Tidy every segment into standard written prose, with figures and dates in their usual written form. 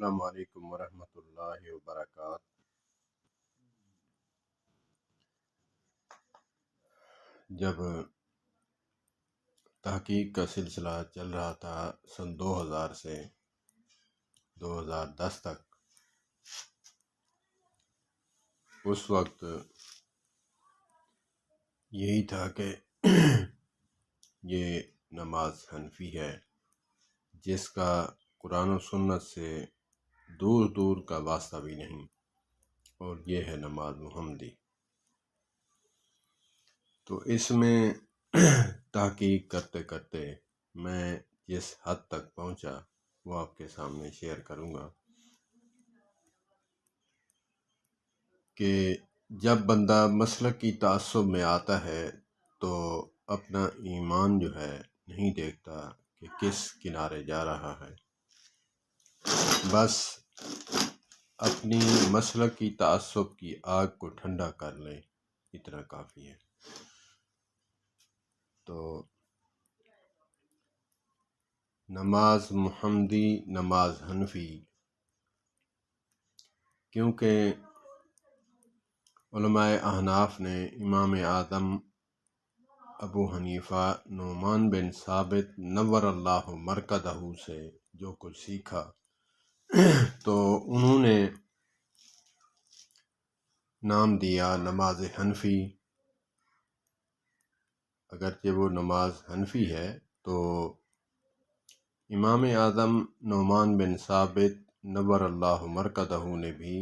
السلام علیکم ورحمۃ اللہ وبرکاتہ۔ جب تحقیق کا سلسلہ چل رہا تھا سن 2000 سے 2010 تک، اس وقت یہی تھا کہ یہ نماز حنفی ہے جس کا قرآن و سنت سے دور دور کا واسطہ بھی نہیں، اور یہ ہے نماز محمدی۔ تو اس میں تحقیق کرتے کرتے میں جس حد تک پہنچا وہ آپ کے سامنے شیئر کروں گا کہ جب بندہ مسلک کی تعصب میں آتا ہے تو اپنا ایمان جو ہے نہیں دیکھتا کہ کس کنارے جا رہا ہے، بس اپنی مسلک کی تعصب کی آگ کو ٹھنڈا کر لے، اتنا کافی ہے۔ تو نماز محمدی، نماز حنفی، کیونکہ علماء احناف نے امام اعظم ابو حنیفہ نعمان بن ثابت نور اللہ مرکزہ سے جو کچھ سیکھا تو انہوں نے نام دیا نماز حنفی۔ اگرچہ وہ نماز حنفی ہے تو امام اعظم نعمان بن ثابت نور اللہ مرکزہ نے بھی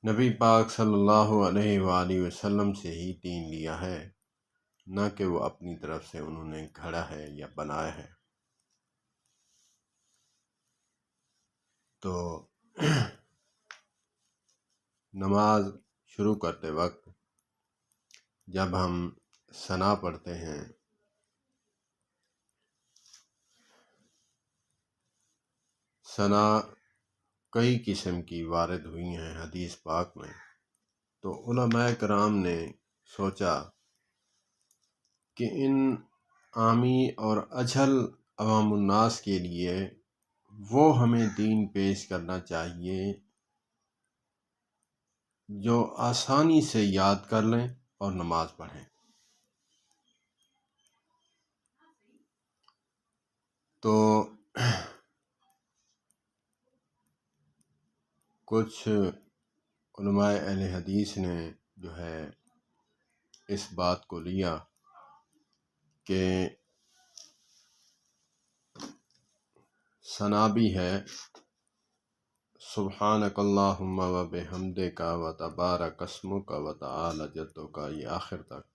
نبی پاک صلی اللہ علیہ وآلہ وسلم سے ہی دین لیا ہے، نہ کہ وہ اپنی طرف سے انہوں نے گھڑا ہے یا بنایا ہے۔ تو نماز شروع کرتے وقت جب ہم ثنا پڑھتے ہیں، ثنا کئی قسم کی وارد ہوئی ہیں حدیث پاک میں، تو علماء کرام نے سوچا کہ ان عامی اور اجہل عوام الناس کے لیے وہ ہمیں دین پیش کرنا چاہیے جو آسانی سے یاد کر لیں اور نماز پڑھیں۔ تو کچھ علماء اہل حدیث نے جو ہے اس بات کو لیا کہ ثنا بھی ہے سبحانک اللہم و بحمدک و تبارک اسمک و تعالی جدک، یہ آخر تک،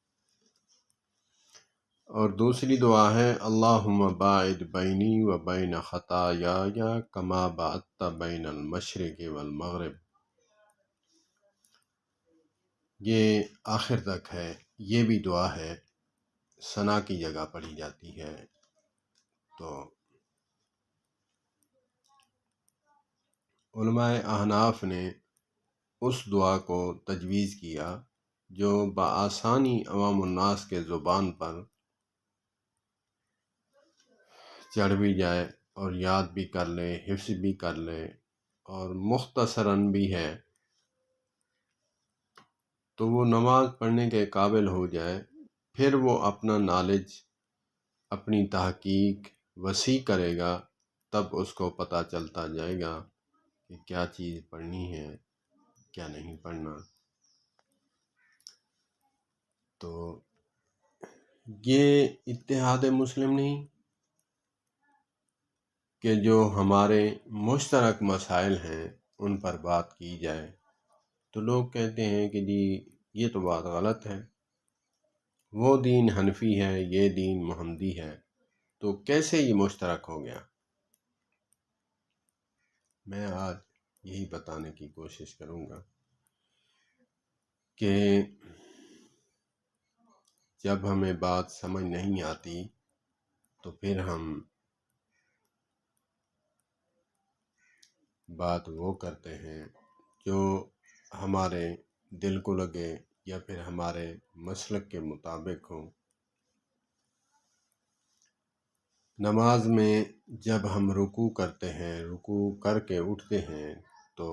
اور دوسری دعا ہے اللہم باعد بینی و بین خطایای کما باعدت بین المشرق والمغرب، یہ آخر تک ہے۔ یہ بھی دعا ہے، ثنا کی جگہ پڑھی جاتی ہے۔ تو علماء احناف نے اس دعا کو تجویز کیا جو بآسانی عوام الناس کے زبان پر چڑھ بھی جائے اور یاد بھی کر لے، حفظ بھی کر لے، اور مختصراً بھی ہے تو وہ نماز پڑھنے کے قابل ہو جائے۔ پھر وہ اپنا نالج، اپنی تحقیق وسیع کرے گا، تب اس کو پتہ چلتا جائے گا کہ کیا چیز پڑھنی ہے، کیا نہیں پڑھنا۔ تو یہ اتحاد مسلم نہیں کہ جو ہمارے مشترک مسائل ہیں ان پر بات کی جائے، تو لوگ کہتے ہیں کہ جی یہ تو بات غلط ہے، وہ دین حنفی ہے، یہ دین محمدی ہے، تو کیسے یہ مشترک ہو گیا؟ میں آج یہی بتانے کی کوشش کروں گا کہ جب ہمیں بات سمجھ نہیں آتی تو پھر ہم بات وہ کرتے ہیں جو ہمارے دل کو لگے یا پھر ہمارے مسلک کے مطابق ہوں۔ نماز میں جب ہم رکوع کرتے ہیں، رکوع کر کے اٹھتے ہیں تو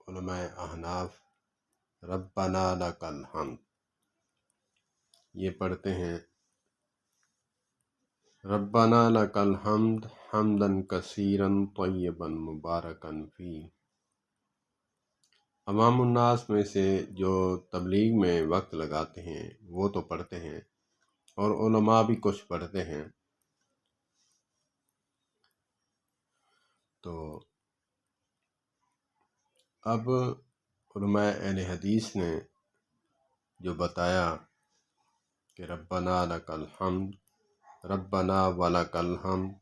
علماء احناف ربنا لک الحمد یہ پڑھتے ہیں، ربنا لک الحمد حمدا کثیرا طیبا مبارکا فی۔ عوام الناس میں سے جو تبلیغ میں وقت لگاتے ہیں وہ تو پڑھتے ہیں، اور علماء بھی کچھ پڑھتے ہیں۔ تو اب علماء اہل حدیث نے جو بتایا کہ ربنا لک الحمد، ربنا ولک الحمد،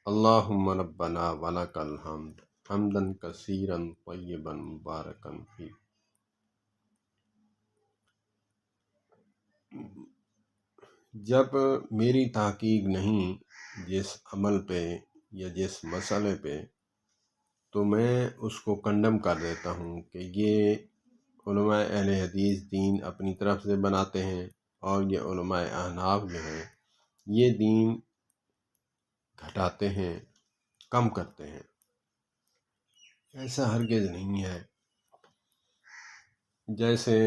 اللہم ربنا ولک الحمد حمدا کثیرا طیبا مبارکا فی۔ جب میری تحقیق نہیں جس عمل پہ یا جس مسئلے پہ، تو میں اس کو کنڈم کر دیتا ہوں کہ یہ علماء اہل حدیث دین اپنی طرف سے بناتے ہیں، اور یہ علماء احناف جو ہیں یہ دین گھٹاتے ہیں، کم کرتے ہیں۔ ایسا ہرگز نہیں ہے۔ جیسے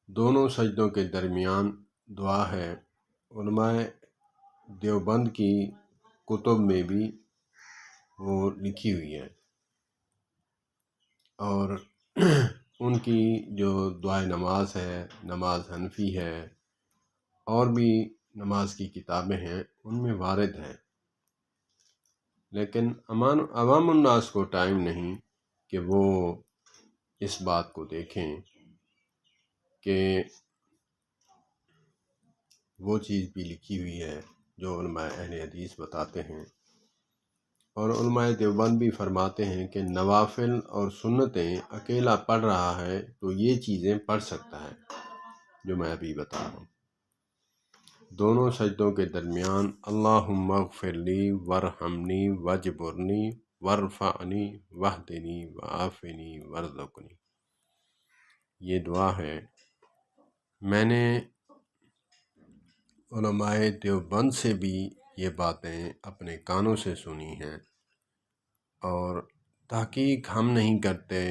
دونوں سجدوں کے درمیان دعا ہے، علماء دیوبند کی کتب میں بھی وہ لکھی ہوئی ہے، اور ان کی جو دعائے نماز ہے، نماز حنفی ہے، اور بھی نماز کی کتابیں ہیں ان میں وارد ہیں، لیکن عوام الناس کو ٹائم نہیں کہ وہ اس بات کو دیکھیں کہ وہ چیز بھی لکھی ہوئی ہے جو علماء اہل حدیث بتاتے ہیں۔ اور علماء دیوبند بھی فرماتے ہیں کہ نوافل اور سنتیں اکیلا پڑھ رہا ہے تو یہ چیزیں پڑھ سکتا ہے جو میں ابھی بتا رہا ہوں۔ دونوں سجدوں کے درمیان اللہم اغفر لی ورحمنی وجبرنی ورفعنی واہدنی وعافنی وارزقنی، یہ دعا ہے۔ میں نے علماء دیوبند سے بھی یہ باتیں اپنے کانوں سے سنی ہیں، اور تحقیق ہم نہیں کرتے،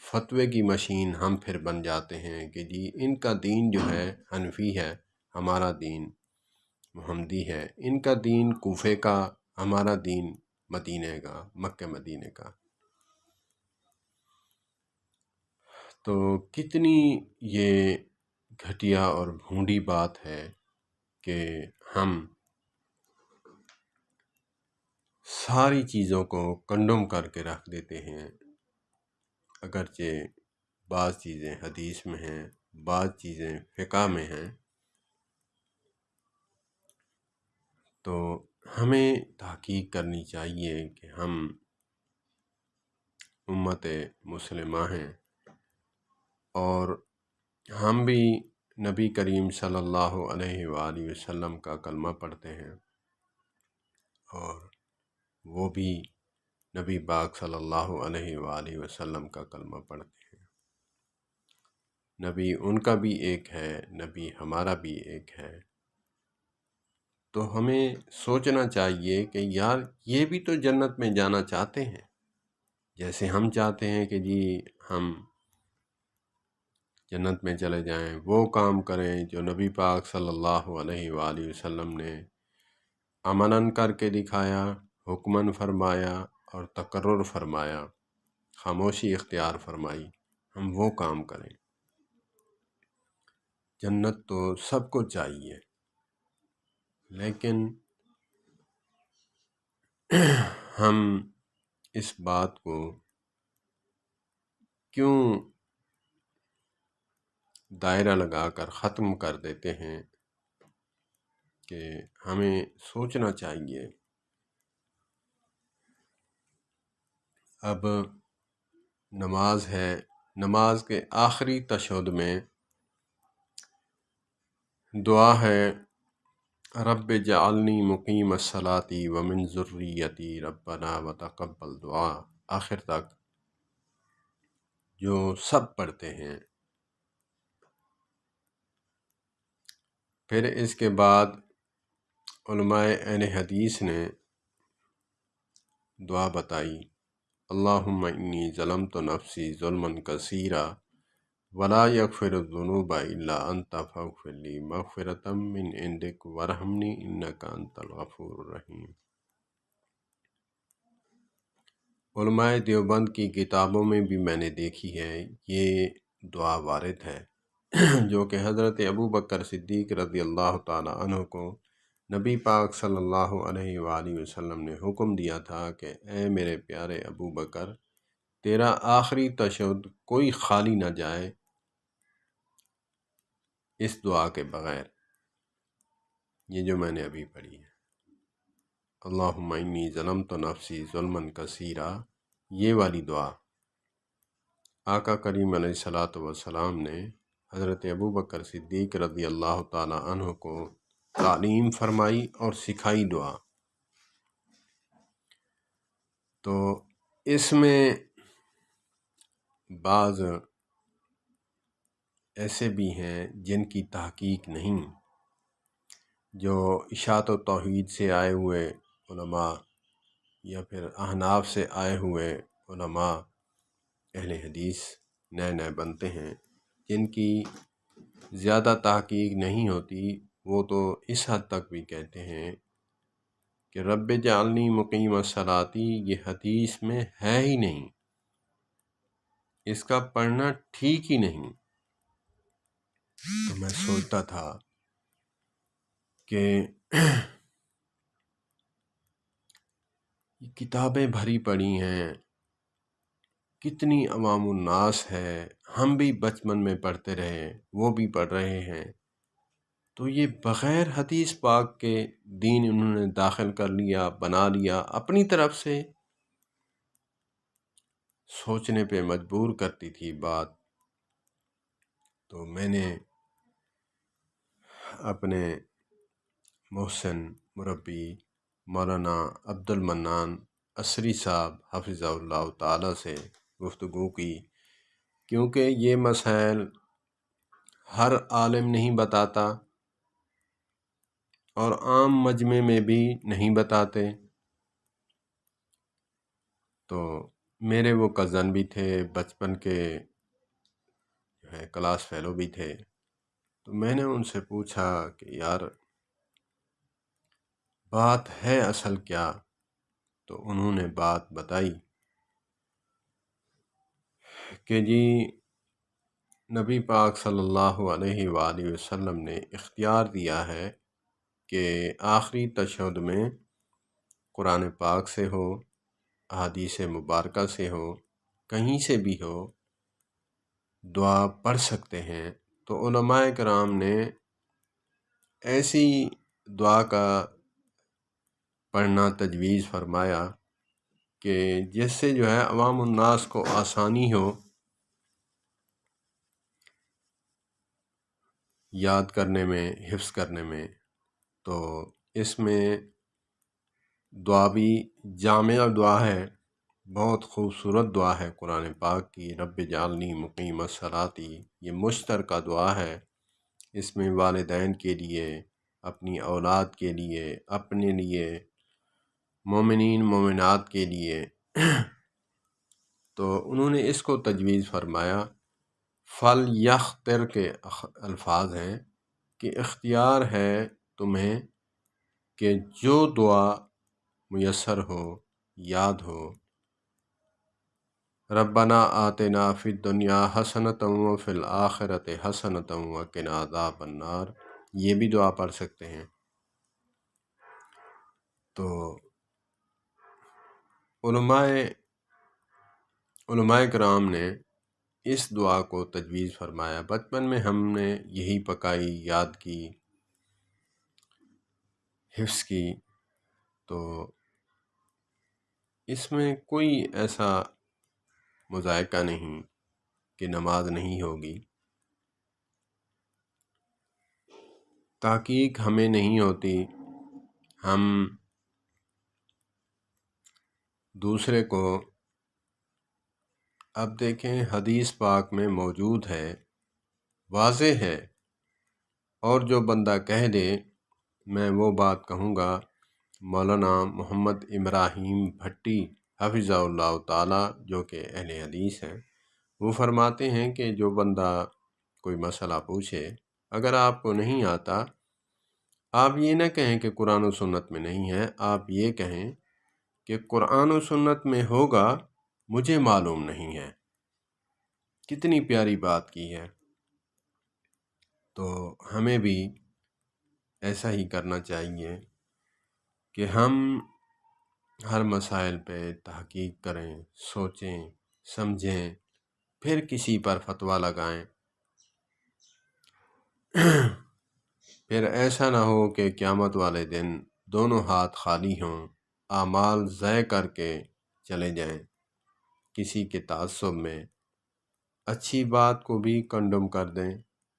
فتوے کی مشین ہم پھر بن جاتے ہیں کہ جی ان کا دین جو ہے حنفی ہے، ہمارا دین محمدی ہے، ان کا دین کوفے کا، ہمارا دین مدینے کا، مکہ مدینے کا۔ تو کتنی یہ گھٹیا اور بھونڈی بات ہے کہ ہم ساری چیزوں کو کنڈم کر کے رکھ دیتے ہیں، اگرچہ بعض چیزیں حدیث میں ہیں، بعض چیزیں فقہ میں ہیں۔ تو ہمیں تحقیق کرنی چاہیے کہ ہم امت مسلمہ ہیں، اور ہم بھی نبی کریم صلی اللہ علیہ وآلہ وسلم کا کلمہ پڑھتے ہیں، اور وہ بھی نبی پاک صلی اللہ علیہ وآلہ وسلم کا کلمہ پڑھتے ہیں۔ نبی ان کا بھی ایک ہے، نبی ہمارا بھی ایک ہے۔ تو ہمیں سوچنا چاہیے کہ یار یہ بھی تو جنت میں جانا چاہتے ہیں، جیسے ہم چاہتے ہیں کہ جی ہم جنت میں چلے جائیں، وہ کام کریں جو نبی پاک صلی اللہ علیہ وآلہ وسلم نے عملاً کر کے دکھایا، حکماً فرمایا اور تقرر فرمایا، خاموشی اختیار فرمائی، ہم وہ کام کریں۔ جنت تو سب کو چاہیے، لیکن ہم اس بات کو کیوں دائرہ لگا کر ختم کر دیتے ہیں کہ ہمیں سوچنا چاہیے۔ اب نماز ہے، نماز کے آخری تشہد میں دعا ہے، رب جعلنی مقیم الصلاۃ ومن ذریتی ربنا وتقبل دعا، آخر تک جو سب پڑھتے ہیں۔ پھر اس کے بعد علماء اہل حدیث نے دعا بتائی، اللہم انی ظلمت نفسی ظلما کثیرا ولا یغفر الذنوب الا انت فاغفر لی مغفرۃ من عندک وارحمنی انک انت الغفور الرحیم۔ علماء دیوبند کی کتابوں میں بھی میں نے دیکھی ہے یہ دعا وارد ہے، جو کہ حضرت ابوبکر صدیق رضی اللہ تعالی عنہ کو نبی پاک صلی اللہ علیہ وآلہ وسلم نے حکم دیا تھا کہ اے میرے پیارے ابو بکر، تیرا آخری تشہد کوئی خالی نہ جائے اس دعا کے بغیر، یہ جو میں نے ابھی پڑھی ہے، اللہم انی ظلمت نفسی ظلما کثیرا، یہ والی دعا آقا کریم علیہ الصلاۃ والسلام نے حضرت ابوبکر صدیق رضی اللہ تعالی عنہ کو تعلیم فرمائی اور سکھائی دعا۔ تو اس میں بعض ایسے بھی ہیں جن کی تحقیق نہیں، جو اشاعت و توحید سے آئے ہوئے علماء یا پھر احناف سے آئے ہوئے علماء اہل حدیث نئے نئے بنتے ہیں، جن کی زیادہ تحقیق نہیں ہوتی، وہ تو اس حد تک بھی کہتے ہیں کہ رب جعلنی مقیم الصلاۃ یہ حدیث میں ہے ہی نہیں، اس کا پڑھنا ٹھیک ہی نہیں۔ تو میں سوچتا تھا کہ یہ کتابیں بھری پڑی ہیں، کتنی عوام الناس ہے، ہم بھی بچپن میں پڑھتے رہے، وہ بھی پڑھ رہے ہیں، تو یہ بغیر حدیث پاک کے دین انہوں نے داخل کر لیا، بنا لیا، اپنی طرف سے سوچنے پہ مجبور کرتی تھی بات۔ تو میں نے اپنے محسن مربی مولانا عبد المنان عصری صاحب حفظہ اللہ تعالی سے گفتگو کی، کیونکہ یہ مسائل ہر عالم نہیں بتاتا اور عام مجمع میں بھی نہیں بتاتے۔ تو میرے وہ کزن بھی تھے، بچپن کے جو ہے کلاس فیلو بھی تھے، تو میں نے ان سے پوچھا کہ یار بات ہے اصل کیا؟ تو انہوں نے بات بتائی کہ جی نبی پاک صلی اللہ علیہ وآلہ وسلم نے اختیار دیا ہے کہ آخری تشہد میں قرآن پاک سے ہو، احادیث مبارکہ سے ہو، کہیں سے بھی ہو، دعا پڑھ سکتے ہیں۔ تو علماء کرام نے ایسی دعا کا پڑھنا تجویز فرمایا کہ جس سے جو ہے عوام الناس کو آسانی ہو یاد کرنے میں، حفظ کرنے میں۔ تو اس میں دعا بھی جامع دعا ہے، بہت خوبصورت دعا ہے قرآن پاک کی، رب جعلنی مقیم الصلاۃ، یہ مشترکہ دعا ہے۔ اس میں والدین کے لیے، اپنی اولاد کے لیے، اپنے لیے، مومنین مومنات کے لیے تو انہوں نے اس کو تجویز فرمایا۔ فل یختر کے الفاظ ہیں کہ اختیار ہے تمہیں کہ جو دعا میسر ہو، یاد ہو، ربنا آتنا فی الدنیا حسنۃ وفی الآخرۃ حسنۃ وقنا عذاب النار، یہ بھی دعا پڑھ سکتے ہیں۔ تو علماء کرام نے اس دعا کو تجویز فرمایا۔ بچپن میں ہم نے یہی پکائی، یاد کی، حفظ کی، تو اس میں کوئی ایسا مذائقہ نہیں کہ نماز نہیں ہوگی۔ تحقیق ہمیں نہیں ہوتی، ہم دوسرے کو، اب دیکھیں حدیث پاک میں موجود ہے، واضح ہے، اور جو بندہ کہہ دے میں وہ بات کہوں گا مولانا محمد ابراہیم بھٹی حفظہ اللہ تعالی جو کہ اہل حدیث ہیں، وہ فرماتے ہیں کہ جو بندہ کوئی مسئلہ پوچھے، اگر آپ کو نہیں آتا، آپ یہ نہ کہیں کہ قرآن و سنت میں نہیں ہے، آپ یہ کہیں کہ قرآن و سنت میں ہوگا، مجھے معلوم نہیں ہے۔ کتنی پیاری بات کی ہے۔ تو ہمیں بھی ایسا ہی کرنا چاہیے کہ ہم ہر مسائل پہ تحقیق کریں، سوچیں، سمجھیں، پھر کسی پر فتویٰ لگائیں۔ پھر ایسا نہ ہو کہ قیامت والے دن دونوں ہاتھ خالی ہوں، اعمال ضائع کر کے چلے جائیں کسی کے تعصب میں، اچھی بات کو بھی کنڈم کر دیں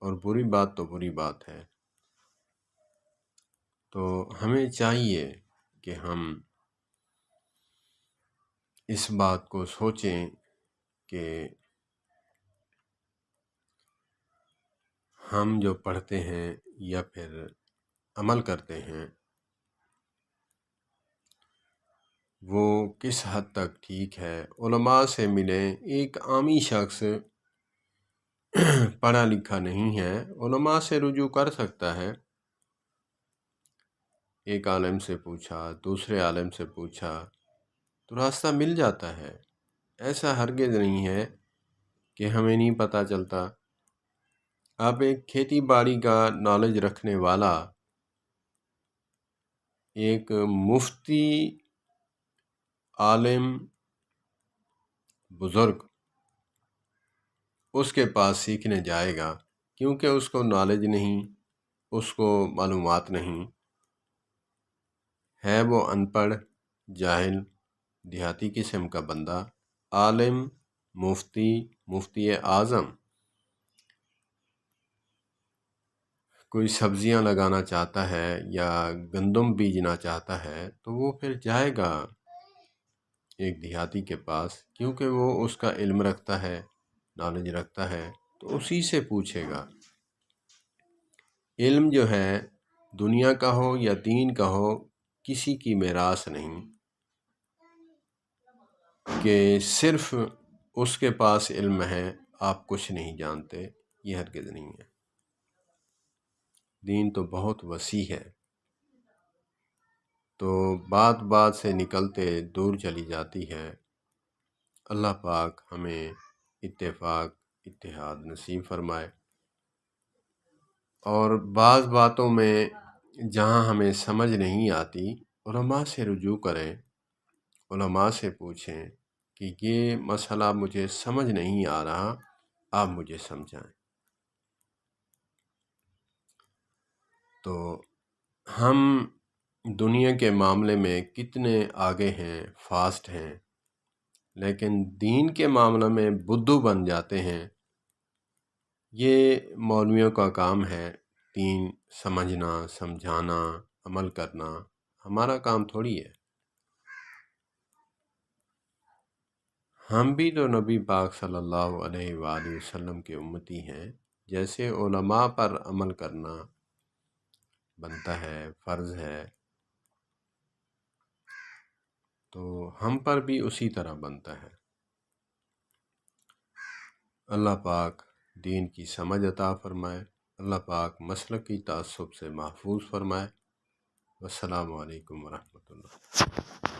اور بری بات تو بری بات ہے۔ تو ہمیں چاہیے کہ ہم اس بات کو سوچیں کہ ہم جو پڑھتے ہیں یا پھر عمل کرتے ہیں وہ کس حد تک ٹھیک ہے۔ علماء سے ملیں، ایک عامی شخص پڑھا لکھا نہیں ہے، علماء سے رجوع کر سکتا ہے۔ ایک عالم سے پوچھا، دوسرے عالم سے پوچھا تو راستہ مل جاتا ہے۔ ایسا ہرگز نہیں ہے کہ ہمیں نہیں پتہ چلتا۔ آپ ایک کھیتی باڑی کا نالج رکھنے والا، ایک مفتی، عالم، بزرگ اس کے پاس سیکھنے جائے گا، کیونکہ اس کو نالج نہیں، اس کو معلومات نہیں ہے، وہ ان پڑھ، جاہل، دیہاتی قسم کا بندہ۔ عالم، مفتی اعظم کوئی سبزیاں لگانا چاہتا ہے یا گندم بیجنا چاہتا ہے تو وہ پھر جائے گا ایک دیہاتی کے پاس، کیونکہ وہ اس کا علم رکھتا ہے، نالج رکھتا ہے، تو اسی سے پوچھے گا۔ علم جو ہے دنیا کا ہو یا دین کا ہو، کسی کی میراث نہیں کہ صرف اس کے پاس علم ہے، آپ کچھ نہیں جانتے، یہ ہرگز نہیں ہے۔ دین تو بہت وسیع ہے، تو بات بات سے نکلتے دور چلی جاتی ہے۔ اللہ پاک ہمیں اتفاق، اتحاد نصیب فرمائے، اور بعض باتوں میں جہاں ہمیں سمجھ نہیں آتی، علماء سے رجوع کریں، علماء سے پوچھیں کہ یہ مسئلہ مجھے سمجھ نہیں آ رہا، آپ مجھے سمجھائیں۔ تو ہم دنیا کے معاملے میں کتنے آگے ہیں، فاسٹ ہیں، لیکن دین کے معاملے میں بدھو بن جاتے ہیں۔ یہ مولویوں کا کام ہے، دین سمجھنا، سمجھانا، عمل کرنا، ہمارا کام تھوڑی ہے۔ ہم بھی تو نبی پاک صلی اللہ علیہ وآلہ وسلم کے امتی ہیں، جیسے علماء پر عمل کرنا بنتا ہے، فرض ہے، تو ہم پر بھی اسی طرح بنتا ہے۔ اللہ پاک دین کی سمجھ عطا فرمائے، اللہ پاک مسلکی تعصب سے محفوظ فرمائے۔ والسلام علیکم ورحمۃ اللہ۔